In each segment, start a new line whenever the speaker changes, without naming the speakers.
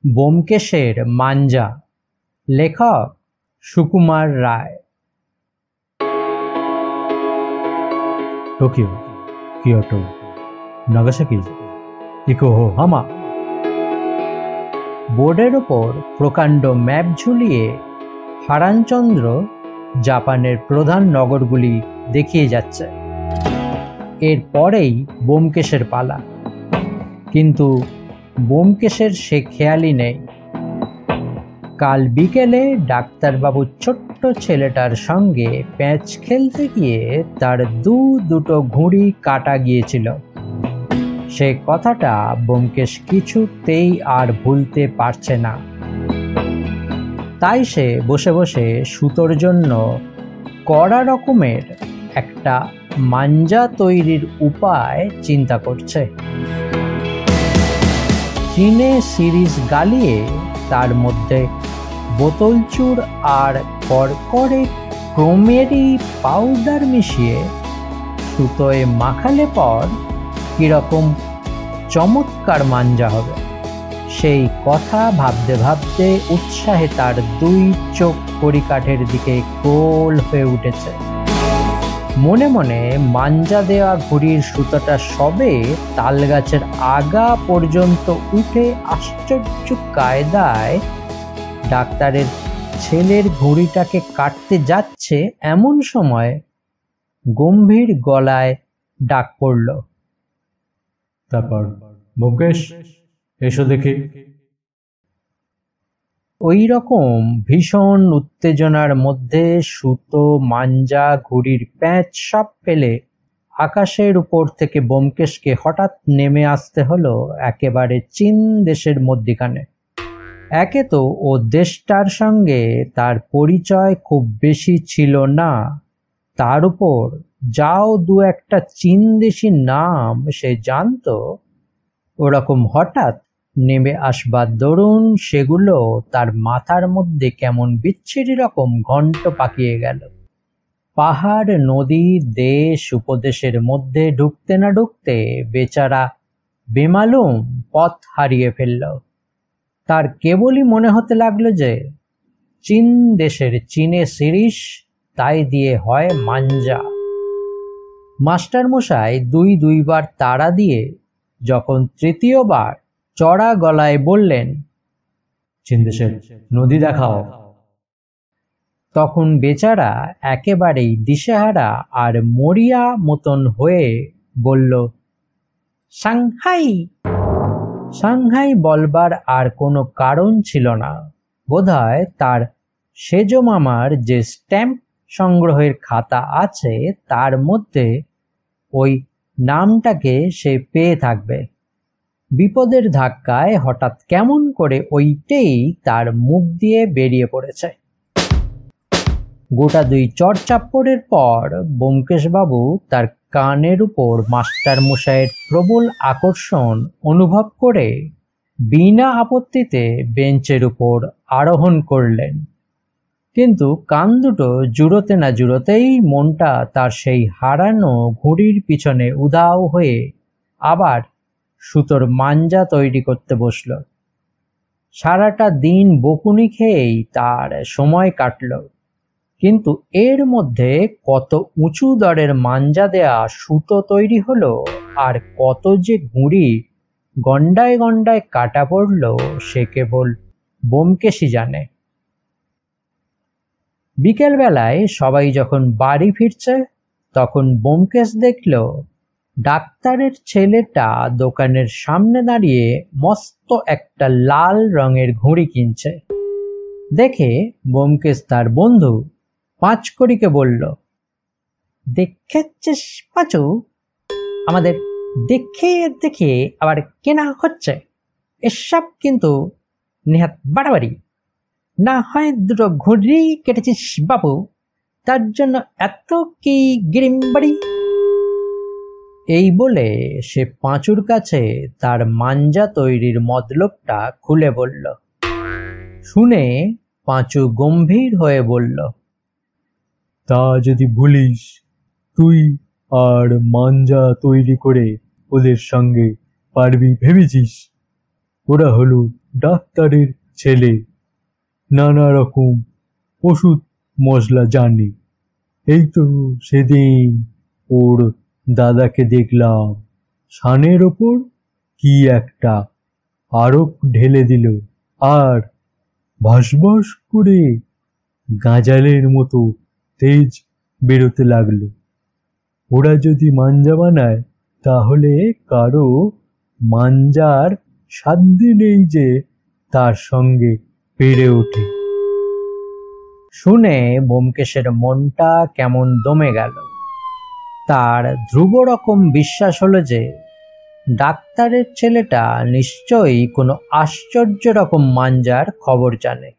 ব্যোমকেশের মাঞ্জা, লেখক Sukumar Ray. Tokyo, Kyoto, Nagasaki, Yokohama. বোর্ডের ওপর প্রকাণ্ড ম্যাপ ঝুলিয়ে হারানচন্দ্র জাপানের প্রধান নগরগুলি দেখিয়ে যাচ্ছে। এরপরেই ব্যোমকেশের পালা, কিন্তু ব্যোমকেশের সে খেয়ালই নেই। কাল বিকেলে ডাক্তারবাবুর ছোট্ট ছেলেটার সঙ্গে প্যাঁচ খেলতে গিয়ে তার দুটো ঘুড়ি কাটা গিয়েছিল। সে কথাটা ব্যোমকেশ কিছুতেই আর ভুলতে পারছে না। তাই সে বসে বসে সুতোর জন্য কড়া রকমের একটা মাঞ্জা তৈরির উপায় চিন্তা করছে। চিনে সিরিজ গালিয়ে তার মধ্যে বোতলচুর আর কড়কড়ে ক্রোমেরি পাউডার মিশিয়ে সুতোয় মাখালে পর কিরকম চমৎকার মাঞ্জা হবে, সেই কথা ভাবতে ভাবতে উৎসাহে তার দুই চোখ কড়িকাঠের দিকে গোল হয়ে উঠেছে। মনে মনে মাঞ্জা দেওয়া ঘুড়ির সুতোটা সবে তালগাছের আগা পর্যন্ত উঠে আশ্চর্য কায়দায় ডাক্তারের ছেলের ঘুড়িটাকে কাটতে যাচ্ছে, এমন সময় গম্ভীর গলায় ডাক পড়ল,
তারপর ব্যোমকেশ, এসো দেখি।
ওই রকম ভীষণ উত্তেজনার মধ্যে সুতো, মাঞ্জা, ঘুড়ির প্যাঁচ সব ফেলে আকাশের উপর থেকে ব্যোমকেশকে হঠাৎ নেমে আসতে হলো একেবারে চীন দেশের মধ্যিখানে। একে তো ও দেশটার সঙ্গে তার পরিচয় খুব বেশি ছিল না, তার উপর যাও দু একটা চীন দেশি নাম সে জানত। ওরকম হঠাৎ নেমে আসবার দরুন সেগুলো তার মাথার মধ্যে কেমন বিচ্ছিরি রকম ঘন্ট পাকিয়ে গেল। পাহাড়, নদী, দেশ, উপদেশের মধ্যে ঢুকতে না ঢুকতে বেচারা বেমালুম পথ হারিয়ে ফেলল। তার কেবলই মনে হতে লাগলো যে চীন দেশের চীনে শিরিষ, তাই দিয়ে হয় মাঞ্জা। মাস্টারমশাই দুইবার তাড়া দিয়ে যখন তৃতীয়বার চড়া গলায় বললেন,
চীন দেশের নদী দেখাও,
তখন বেচারা একেবারেই দিশেহারা আর মরিয়া মতন হয়ে বলল, সাংহাই। সাংহাই বলবার আর কোনো কারণ ছিল না। বোধহয় তার সেজ মামার যে স্ট্যাম্প সংগ্রহের খাতা আছে তার মধ্যে ওই নামটাকে সে পেয়ে থাকবে। বিপদের ধাক্কায় হঠাৎ কেমন করে ওইটেই তার মুখ দিয়ে বেরিয়ে পড়েছে। গোটা দুই চড়চাপ্পড়ের পর ব্যোমকেশবাবু তার কানের উপর মাস্টারমশাইয়ের প্রবল আকর্ষণ অনুভব করে বিনা আপত্তিতে বেঞ্চের উপর আরোহণ করলেন। কিন্তু কান দুটো জুড়োতে না জুড়োতেই মনটা তার সেই হারানো ঘুড়ির পিছনে উধাও হয়ে আবার সুতোর মাঞ্জা তৈরি করতে বসল। সারাটা দিন বকুনি খেয়েই তার সময় কাটল, কিন্তু এর মধ্যে কত উঁচু দরের মাঞ্জা দেয়া সুতো তৈরি হলো আর কত যে ঘুড়ি গন্ডায় গন্ডায় কাটা পড়ল সে কেবল ব্যোমকেশই জানে। বিকেলবেলায় সবাই যখন বাড়ি ফিরছে তখন ব্যোমকেশ দেখল ডাক্তারের ছেলেটা দোকানের সামনে দাঁড়িয়ে মস্ত একটা লাল রঙের ঘুড়ি কিনছে। দেখে ব্যোমকেশ তার বন্ধু পাঁচকড়িকে বলল, দেখেছিস পাঁচু, আমাদের দেখে দেখে আবার কেনা হচ্ছে, এসব কিন্তু নেহাত বাড়াবাড়ি। না হয় দুটো ঘুড়ি কেটেছিস বাবু, তার জন্য এত কি গিরিমবাড়ি। এই বলে সে পাঁচুর কাছে তার মাঞ্জা তৈরির মতলবটা খুলে বলল। শুনে পাঁচু গম্ভীর হয়ে বলল,
তা যদি ভুলিস, তুই আর মাঞ্জা তৈরি করে ওদের সঙ্গে পারবি ভেবেছিস? ওরা হলো ডাক্তারের ছেলে, নানা রকম ওষুধ মশলা জানে। এই তো সেদিন ওর দাদাকে দেখলাম সানের ওপর কি একটা আরক ঢেলে দিল, আর ভাসভাস করে গাঁজালের মতো তেজ বেরোতে লাগলো। ওরা যদি মাঞ্জা বানায় তাহলে কারো মাঞ্জার সাধ্য নেই যে তার সঙ্গে পেরে ওঠে।
শুনে ব্যোমকেশের মনটা কেমন দমে গেল। তার ধ্রুব রকম বিশ্বাস হলো যে ডাক্তারের ছেলেটা নিশ্চয়ই কোনো আশ্চর্য রকম মাঞ্জার খবর জানে।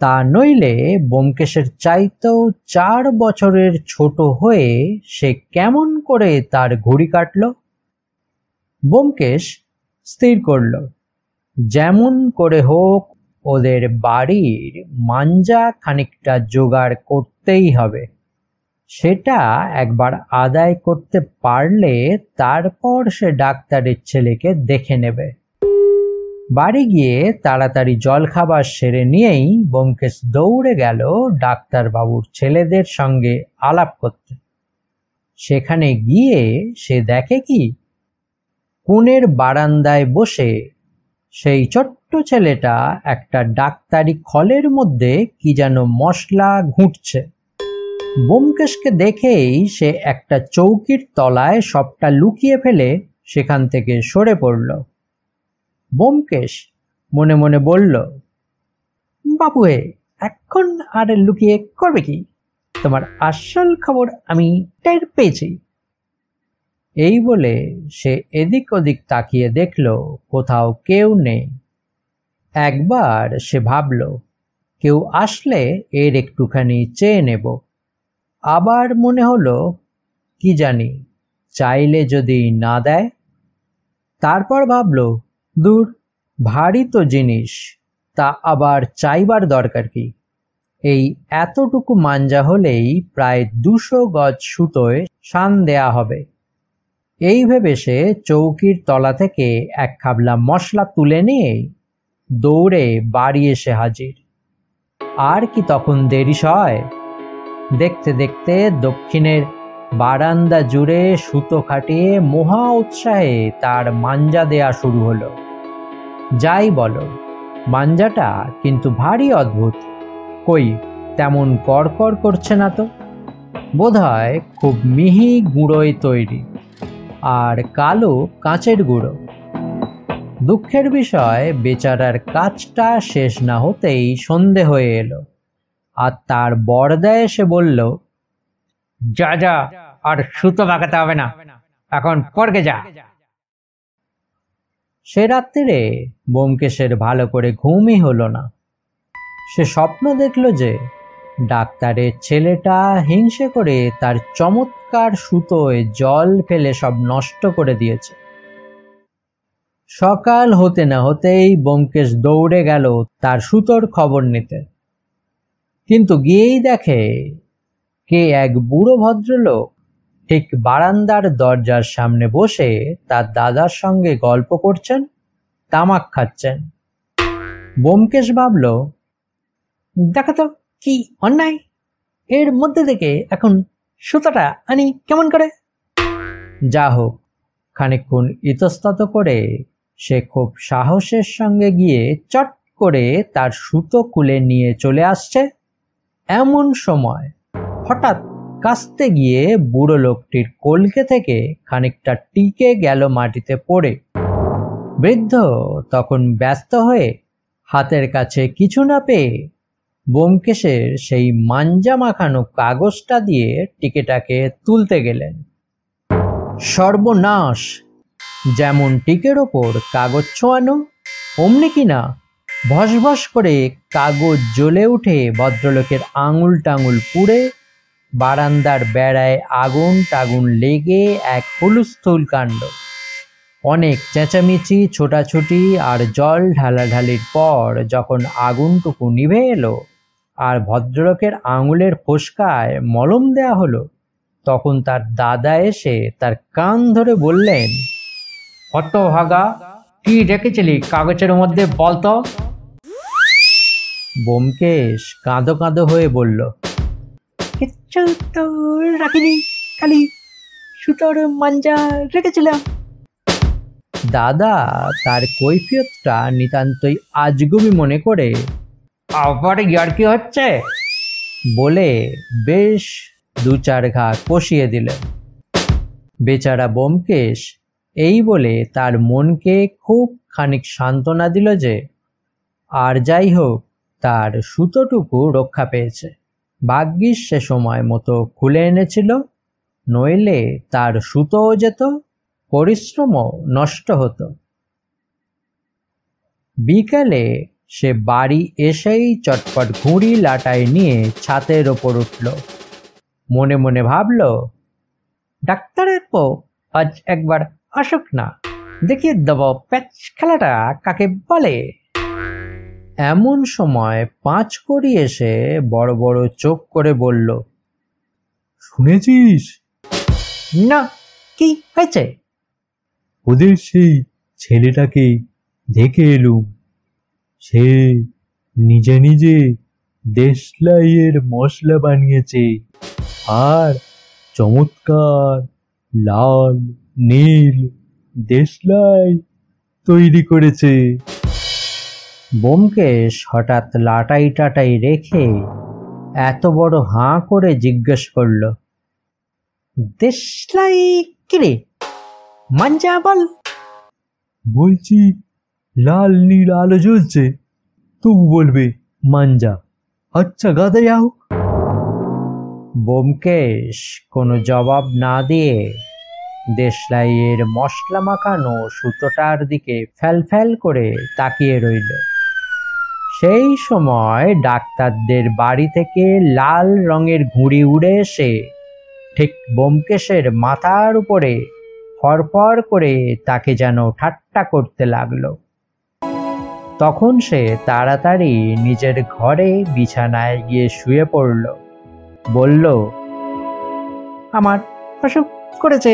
তা নইলে ব্যোমকেশের চাইতেও 4 বছরের ছোট হয়ে সে কেমন করে তার ঘড়ি কাটল। ব্যোমকেশ স্থির করল যেমন করে হোক ওদের বাড়ির মাঞ্জা খানিকটা জোগাড় করতেই হবে। সেটা একবার আদায় করতে পারলে তারপর সে ডাক্তারের ছেলেকে দেখে নেবে। বাড়ি গিয়ে তাড়াতাড়ি জলখাবার সেরে নিয়েই ব্যোমকেশ দৌড়ে গেল ডাক্তারবাবুর ছেলেদের সঙ্গে আলাপ করতে। সেখানে গিয়ে সে দেখে কি, কোণের বারান্দায় বসে সেই ছোট্ট ছেলেটা একটা ডাক্তারি খলের মধ্যে কি যেন মশলা ঘুঁটছে। ব্যোমকেশকে দেখেই সে একটা চৌকির তলায় সবটা লুকিয়ে ফেলে সেখান থেকে সরে পড়ল। ব্যোমকেশ মনে মনে বলল, বাবু এখন আর লুকিয়ে করবে কি? তোমার আসল খবর আমি টের পেয়েছি। এই বলে সে এদিক ওদিক তাকিয়ে দেখল কোথাও কেউ নেই। একবার সে ভাবল কেউ আসলে এর একটুখানি চেয়ে নেব। আবার মনে হলো কি জানি চাইলে যদি না দেয়। তারপর ভাবল, দূর, ভারী তো জিনিস, তা আবার চাইবার দরকার কি? এই এতটুকু মাঞ্জা হলেই প্রায় 200 গজ সুতোয় শান দেয়া হবে। এই ভেবে সে চৌকির তলা থেকে এক খাবলা মশলা তুলে নিয়ে দৌড়ে বাড়ি এসে হাজির। আর কি তখন দেরি সয়? দেখতে দেখতে দক্ষিণের বারান্দা জুড়ে সুতো খাটিয়ে মহা উৎসাহে তার মাঞ্জা দেয়া শুরু হলো। যাই বলো, মাঞ্জাটা কিন্তু ভারী অদ্ভুত। কই তেমন কড়কড় করছে না তো। বোধহয় খুব মিহি গুঁড়োয় তৈরি, আর কালো কাঁচের গুঁড়ো। দুঃখের বিষয়, বেচারার কাজটা শেষ না হতেই সন্ধে হয়ে এলো, আর তার বরদা এসে বলল, যা যা, আর সুতো বাগাতে হবে না, এখন পড়কে যা। সে রাত্রিরে ব্যোমকেশের ভালো করে ঘুমই হলো না। সে স্বপ্ন দেখল যে ডাক্তারের ছেলেটা হিংসে করে তার চমৎকার সুতোয় জল ফেলে সব নষ্ট করে দিয়েছে। সকাল হতে না হতেই ব্যোমকেশ দৌড়ে গেল তার সুতোর খবর নিতে। কিন্তু গিয়েই দেখে কে এক বুড়ো ভদ্রলোক ঠিক বারান্দার দরজার সামনে বসে তার দাদার সঙ্গে গল্প করছেন, তামাক খাচ্ছেন। ব্যোমকেশ ভাবল, দেখো তো কি অন্যায়, এর মধ্যে থেকে এখন সুতোটা আনি কেমন করে? যা হোক, খানিকক্ষণ ইতস্তত করে সে খুব সাহসের সঙ্গে গিয়ে চট করে তার সুতো খুলে নিয়ে চলে আসছে। এমন সময় হঠাৎ কাস্তে গিয়ে বুড়ো লোকটির কলকে থেকে খানিকটা টিকে গেল মাটিতে পড়ে। বৃদ্ধ তখন ব্যস্ত হয়ে হাতের কাছে কিছু না পেয়ে ব্যোমকেশের সেই মাঞ্জা মাখানো কাগজটা দিয়ে টিকেটাকে তুলতে গেলেন। সর্বনাশ! যেমন টিকের ওপর কাগজ ছোঁয়ানো, অমনি কিনা ভসভস করে কাগজ জ্বলে উঠে ভদ্রলোকের আঙুল টাঙুল পুড়ে বারান্দার বেড়ায় আগুন টাগুন লেগে এক হুলস্থুল কাণ্ড। অনেক চেঁচামেচি, ছোটাছুটি আর জল ঢালাঢালির পর যখন আগুনটুকু নিভে এলো আর ভদ্রলোকের আঙুলের ফোসকায় মলম দেয়া হলো, তখন তার দাদা এসে তার কান ধরে বললেন, হতভাগা, কি রেখেছিলি কাগজের মধ্যে বলতো? ব্যোমকেশ কাঁদো কাঁদো হয়ে বলল, কিচ্ছু তো রাখিনি, খালি সুতোর মাঞ্জা রেখেছিলাম। দাদা তার কৈফিয়তটা নিতান্তই আজগুবি মনে করে, আবার ইয়ার্কি হচ্ছে বলে বেশ দু চার ঘা কষিয়ে দিলেন। বেচারা ব্যোমকেশ এই বলে তার মনকে খুব খানিক সান্ত্বনা দিল যে আর যাই হোক তার সুতোটুকু রক্ষা পেয়েছে। ভাগ্যিস সে সময় মতো খুলে এনেছিল, নইলে তার সুতোও যেত, পরিশ্রমও নষ্ট হতো। বিকালে সে বাড়ি এসেই চটপট ঘুড়ি লাটাই নিয়ে ছাতের ওপর উঠল। মনে মনে ভাবল, ডাক্তারের পো আজ একবার আসুক না, দেখিয়ে দেব প্যাচ খেলাটা কাকে বলে। এমন সময় পাঁচকড়ি এসে বড় বড় চোখ করে বলল,
শুনেছিস?
না, কি হয়েছে?
ওদের সেই ছেলেটাকে দেখে এলুম। সে নিজে নিজে দেশলাইয়ের মশলা বানিয়েছে আর চমৎকার লাল নীল দেশলাই তৈরি করেছে।
ব্যোমকেশ হঠাৎ লাটাই টাটাই রেখে এত বড় হাঁ করে জিজ্ঞেস করল, দেশলাই কিরে, মাঞ্জা বল।
বলছি লাল নীল আলো জ্বলছে, তবু বলবে মাঞ্জা। আচ্ছা গাদা যাও।
ব্যোমকেশ কোনো জবাব না দিয়ে দেশলাইয়ের মশলা মাখানো সুতোটার দিকে ফ্যাল ফ্যাল করে তাকিয়ে রইল। সেই সময় ডাক্তারদের বাড়ি থেকে লাল রঙের ঘুড়ি উড়ে এসে ঠিক ব্যোমকেশের মাথার উপরে ফরফর করে তাকে যেন ঠাট্টা করতে লাগলো। তখন সে তাড়াতাড়ি নিজের ঘরে বিছানায় গিয়ে শুয়ে পড়ল। বলল, আমার অসুখ করেছে,